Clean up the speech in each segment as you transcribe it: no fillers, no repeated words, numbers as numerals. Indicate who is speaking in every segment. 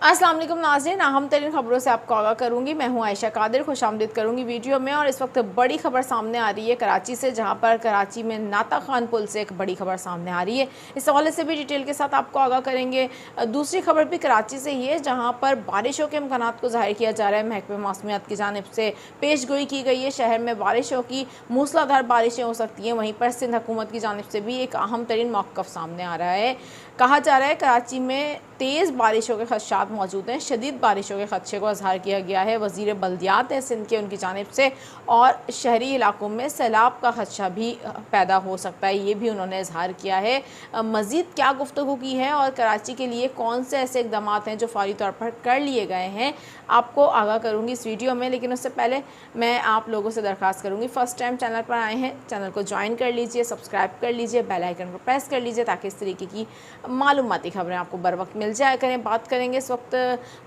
Speaker 1: अस्सलाम वालेकुम नाज़रीन, अहम तरीन खबरों से आपको आगाह करूंगी। मैं हूं आयशा कादिर, खुशामदीद करूंगी वीडियो में। और इस वक्त बड़ी खबर सामने आ रही है कराची से, जहां पर कराची में नाता खान पुल से एक बड़ी खबर सामने आ रही है। इस हवाले से भी डिटेल के साथ आपको आगाह करेंगे। दूसरी खबर भी कराची से ही है, जहाँ पर बारिशों के इम्कानात को ज़ाहिर किया जा रहा है। महकमे मौसमियात की जानिब से पेश गोई की गई है, शहर में बारिशों की मूसलाधार बारिशें हो सकती हैं। वहीं पर सिंध हुकूमत की जानिब से भी एक अहम तरीन मौक़िफ़ सामने आ रहा है। कहा जा रहा है कराची में तेज़ बारिशों के खदशात मौजूद हैं। शदीद बारिशों के खदशे को इज़हार किया गया है वज़ीर बल्दियात है सिंध के, उनकी जानिब से। और शहरी इलाकों में सैलाब का खदशा भी पैदा हो सकता है, ये भी उन्होंने इज़हार किया है। मज़ीद क्या गुफ्तगू की है और कराची के लिए कौन से ऐसे इक़दाम हैं जो फ़ौरी तौर पर कर लिए गए हैं, आपको आगाह करूँगी इस वीडियो में। लेकिन उससे पहले मैं आप लोगों से दरख्वास्त करूँगी, फ़र्स्ट टाइम चैनल पर आए हैं, चैनल को ज्वाइन कर लीजिए, सब्सक्राइब कर लीजिए, बेल आइकन को प्रेस कर लीजिए, ताकि इस तरीके की मालूमाती खबरें आपको बर वक्त मिल जाया करें। बात करेंगे इस वक्त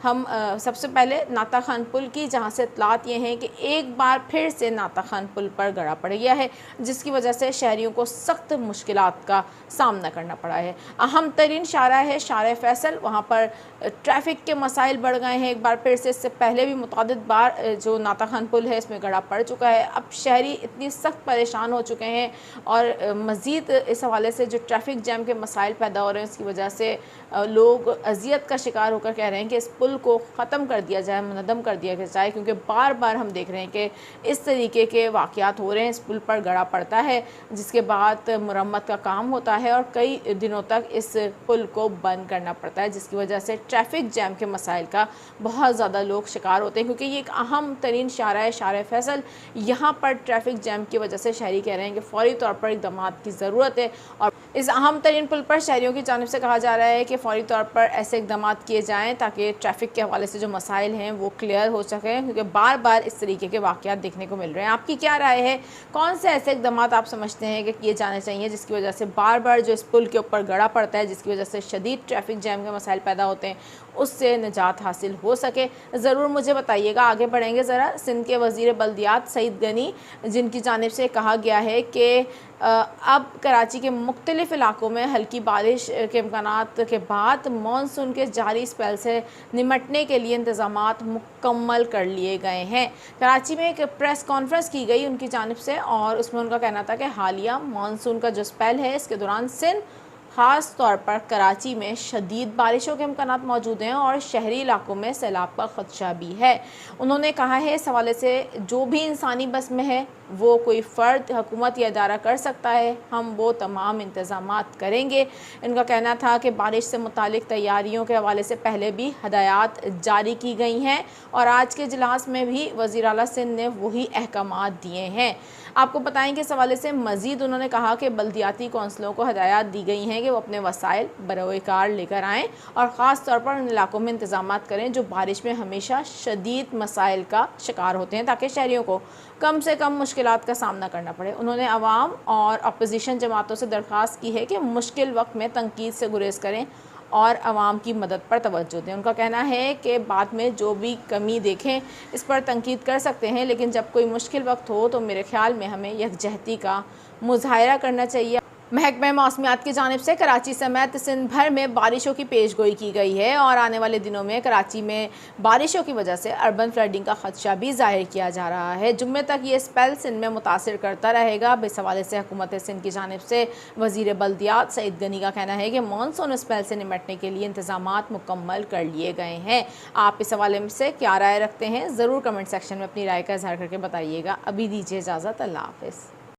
Speaker 1: हम सबसे पहले नाता खान पुल की, जहां से इत्तलात ये हैं कि एक बार फिर से नाता खान पुल पर गड़ा पड़ गया है, जिसकी वजह से शहरियों को सख्त मुश्किलात का सामना करना पड़ा है। अहम तरीन शारा है शारा फैसल, वहाँ पर ट्रैफिक के मसाइल बढ़ गए हैं एक बार फिर से। इससे पहले भी मुतादिद बार जो नाता खान पुल है इसमें गड़ा पड़ चुका है। अब शहरी इतनी सख्त परेशान हो चुके हैं और मज़ीद इस हवाले से जो ट्रैफिक जैम के मसाइल पैदा हो रहे हैं, उसकी वजह से लोग अजियत का शिकार होकर कह रहे हैं कि इस पुल को ख़त्म कर दिया जाए, मुनद्दम कर दिया जाए, क्योंकि बार बार हम देख रहे हैं कि इस तरीके के वाक़यात हो रहे हैं। इस पुल पर गड़ा पड़ता है, जिसके बाद मुरम्मत का काम होता है और कई दिनों तक इस पुल को बंद करना पड़ता है, जिसकी वजह से ट्रैफिक जैम के मसाइल का बहुत ज़्यादा लोग शिकार होते हैं। क्योंकि ये एक अहम तरीन शारा है शारा फैसल, यहाँ पर ट्रैफिक जैम की वजह से शहरी कह रहे हैं कि फ़ौरी तौर पर इक़दाम की ज़रूरत है। और इस अहम तरीन पुल पर शहरियों की जानिब से कहा जा रहा है कि फ़ौरी तौर पर ऐसे इक़दाम किए जाएँ ताकि ट्रैफिक के हवाले से जो मसाइल हैं वो क्लियर हो सकें, क्योंकि बार बार इस तरीके के वाक़यात देखने को मिल रहे हैं। आपकी क्या राय है, कौन से ऐसे इक़दाम आप समझते हैं कि किए जाने चाहिए जिसकी वजह से बार बार जो इस पुल के ऊपर गड़ा पड़ता है, जिसकी वजह से शदीद ट्रैफिक जैम के मसाइल पैदा होते हैं, उससे निजात हासिल हो सके? ज़रूर मुझे बताइएगा। आगे बढ़ेंगे ज़रा। सिंध के वज़ीर बल्दियात सईद गनी, जिनकी जानिब से कहा गया है कि अब कराची के मुख्तलिफ़ इलाकों में हल्की बारिश के इम्कानात के बाद मानसून के जारी स्पेल से निमटने के लिए इंतज़ामात मुकम्मल कर लिए गए हैं। कराची में एक प्रेस कॉन्फ्रेंस की गई उनकी जानिब से, और उसमें उनका कहना था कि हालिया मानसून का जो स्पेल है, इसके दौरान सिंध ख़ास तौर पर कराची में शदीद बारिशों के इम्कानात मौजूद हैं और शहरी इलाकों में सैलाब का ख़दशा भी है। उन्होंने कहा है इस हवाले से जो भी इंसानी बस में है वो कोई फ़र्द, हुकूमत या इदारा कर सकता है, हम वो तमाम इंतज़ामात करेंगे। इनका कहना था कि बारिश से मुतालिक तैयारियों के हवाले से पहले भी हदायत जारी की गई हैं और आज के इजलास में भी वज़ीर आला सिंध ने वही अहकामात दिए हैं। आपको बताएं कि इस हवाले से मज़ीद उन्होंने कहा कि बल्दियाती कौंसलों को हदायत दी गई हैं कि वो अपने वसाइल बरोए कार लेकर आएँ और ख़ास तौर पर उन इलाकों में इंतज़ामात करें जो बारिश में हमेशा शदीद मसाइल का शिकार होते हैं, ताकि शहरियों को कम से कम मुश्किलात का सामना करना पड़े। उन्होंने अवाम और अपोजिशन जमातों से दरख्वास्त की है कि मुश्किल वक्त में तनकीद से गुरेज करें और अवाम की मदद पर तवज्जो दें। उनका कहना है कि बाद में जो भी कमी देखें इस पर तनकीद कर सकते हैं, लेकिन जब कोई मुश्किल वक्त हो तो मेरे ख़्याल में हमें यकजहती का मुज़ाहरा करना चाहिए। महकमा मौसमियात की जानिब से कराची समेत सिंध भर में बारिशों की पेशगोई की गई है और आने वाले दिनों में कराची में बारिशों की वजह से अर्बन फ्लडिंग का खदशा भी ज़ाहिर किया जा रहा है। जुम्मे तक ये स्पेल सिंध में मुतासिर करता रहेगा। इस हवाले से हुकूमत सिंध की जानिब से वज़ीर बल्दियात सईद गनी का कहना है कि मानसून स्पेल से निमटने के लिए इंतज़ामात मुकम्मल कर लिए गए हैं। आप इस हवाले से क्या राय रखते हैं, ज़रूर कमेंट सेक्शन में अपनी राय का इज़हार करके बताइएगा। अभी दीजिए इजाज़त, अल्लाह हाफ़िज़।